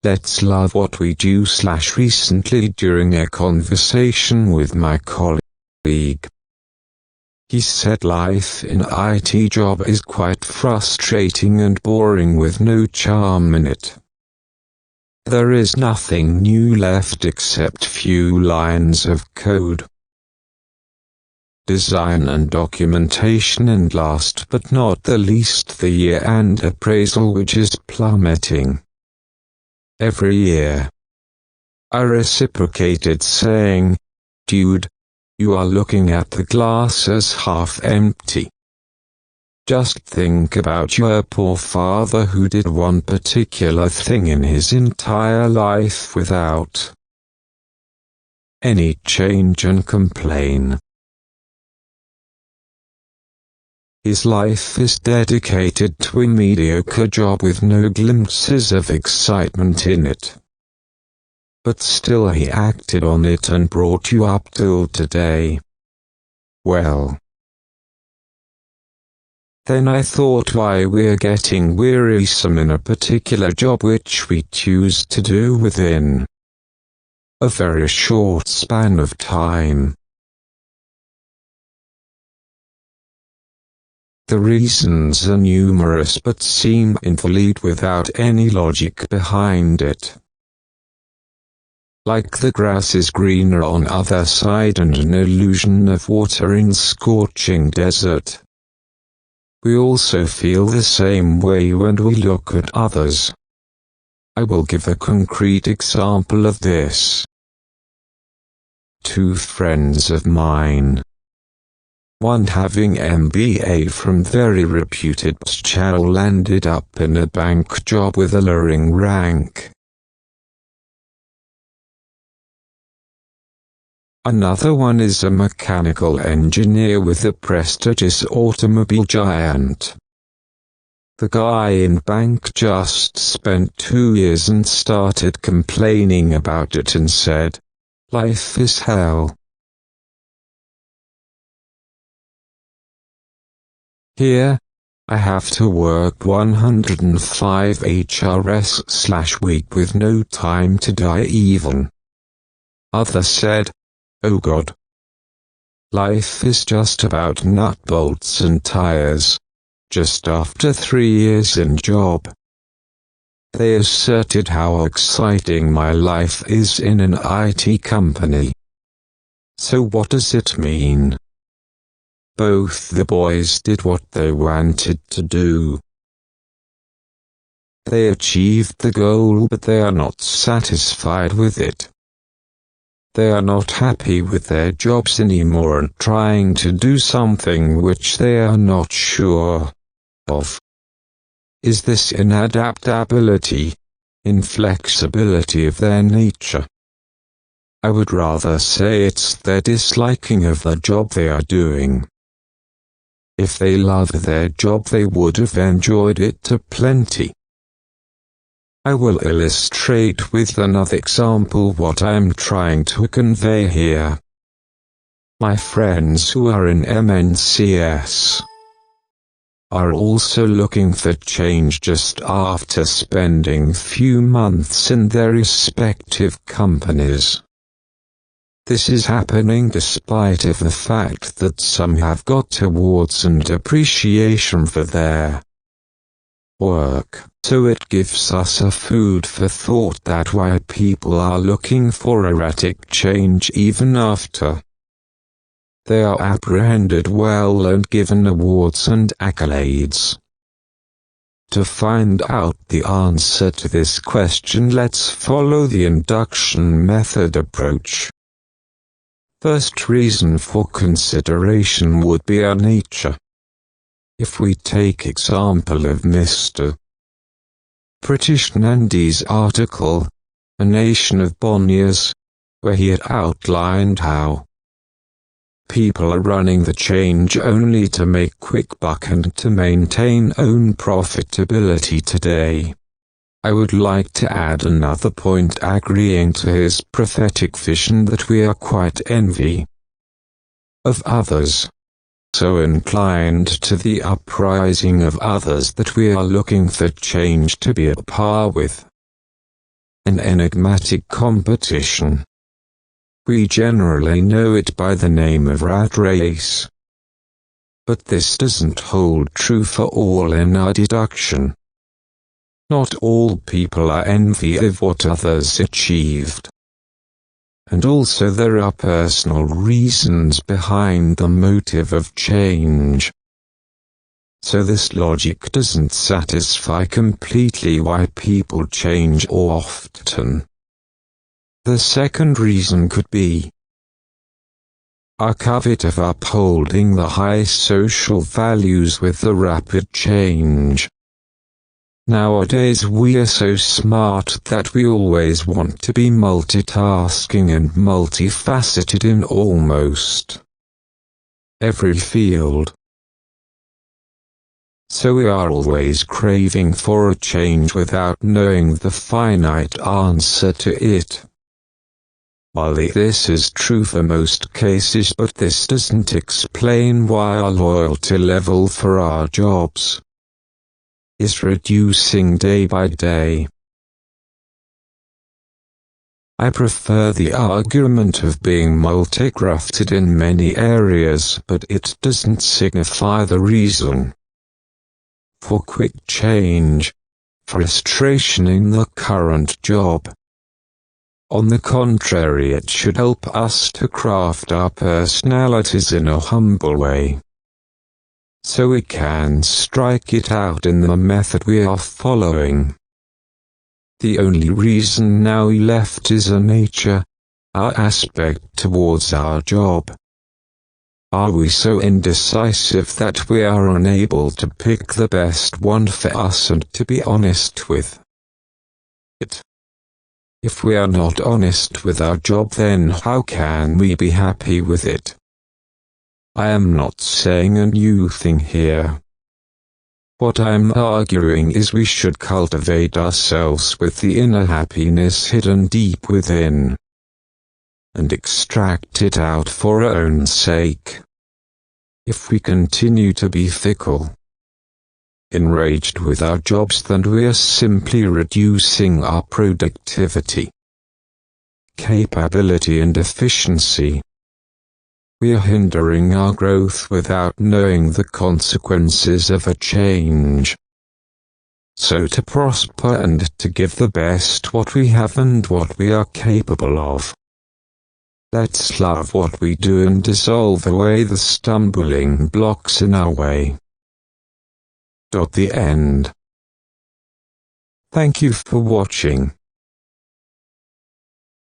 Let's love what we do. Recently during a conversation with my colleague, he said life in IT job is quite frustrating and boring with no charm in it. There is nothing new left except few lines of code, design and documentation, and last but not the least the year-end appraisal, which is plummeting. Every year. I reciprocated, saying, "Dude, you are looking at the glass as half empty. Just think about your poor father who did one particular thing in his entire life without any change and complain. His life is dedicated to a mediocre job with no glimpses of excitement in it. But still he acted on it and brought you up till today. Well, then I thought, why we're getting wearisome in a particular job which we choose to do within a very short span of time. The reasons are numerous but seem invalid without any logic behind it. Like the grass is greener on other side and an illusion of water in scorching desert. We also feel the same way when we look at others. I will give a concrete example of this. Two friends of mine, one having MBA from very reputed channel, landed up in a bank job with a lowering rank. Another one is a mechanical engineer with a prestigious automobile giant. The guy in bank just spent 2 years and started complaining about it and said, "Life is hell. Here, I have to work 105 HRS/week with no time to die even." Others said, "Oh God. Life is just about nut bolts and tires." Just after 3 years in job, they asserted how exciting my life is in an IT company. So what does it mean? Both the boys did what they wanted to do. They achieved the goal, but they are not satisfied with it. They are not happy with their jobs anymore and trying to do something which they are not sure of. Is this inadaptability, inflexibility of their nature? I would rather say it's their disliking of the job they are doing. If they loved their job, they would have enjoyed it to plenty. I will illustrate with another example what I am trying to convey here. My friends who are in MNCs are also looking for change just after spending few months in their respective companies. This is happening despite of the fact that some have got awards and appreciation for their work. So it gives us a food for thought that why people are looking for erratic change even after they are apprehended well and given awards and accolades. To find out the answer to this question, let's follow the induction method approach. First reason for consideration would be our nature. If we take example of Mr. British Nandy's article, A Nation of Bonniers, where he had outlined how people are running the change only to make quick buck and to maintain own profitability today. I would like to add another point agreeing to his prophetic vision that we are quite envy of others, so inclined to the uprising of others that we are looking for change to be at par with an enigmatic competition. We generally know it by the name of rat race. But this doesn't hold true for all in our deduction. Not all people are envious of what others achieved. And also there are personal reasons behind the motive of change. So this logic doesn't satisfy completely why people change often. The second reason could be our covet of upholding the high social values with the rapid change. Nowadays we are so smart that we always want to be multitasking and multifaceted in almost every field. So we are always craving for a change without knowing the finite answer to it. While this is true for most cases, but this doesn't explain why our loyalty level for our jobs is reducing day by day. I prefer the argument of being multi-grafted in many areas, but it doesn't signify the reason for quick change, frustration in the current job. On the contrary, it should help us to craft our personalities in a humble way, so we can strike it out in the method we are following. The only reason now we left is our nature, our aspect towards our job. Are we so indecisive that we are unable to pick the best one for us and to be honest with it? If we are not honest with our job, then how can we be happy with it? I am not saying a new thing here. What I'm arguing is we should cultivate ourselves with the inner happiness hidden deep within, and extract it out for our own sake. If we continue to be fickle, enraged with our jobs, then we are simply reducing our productivity, capability and efficiency. We are hindering our growth without knowing the consequences of a change. So to prosper and to give the best what we have and what we are capable of, let's love what we do and dissolve away the stumbling blocks in our way. The end. Thank you for watching.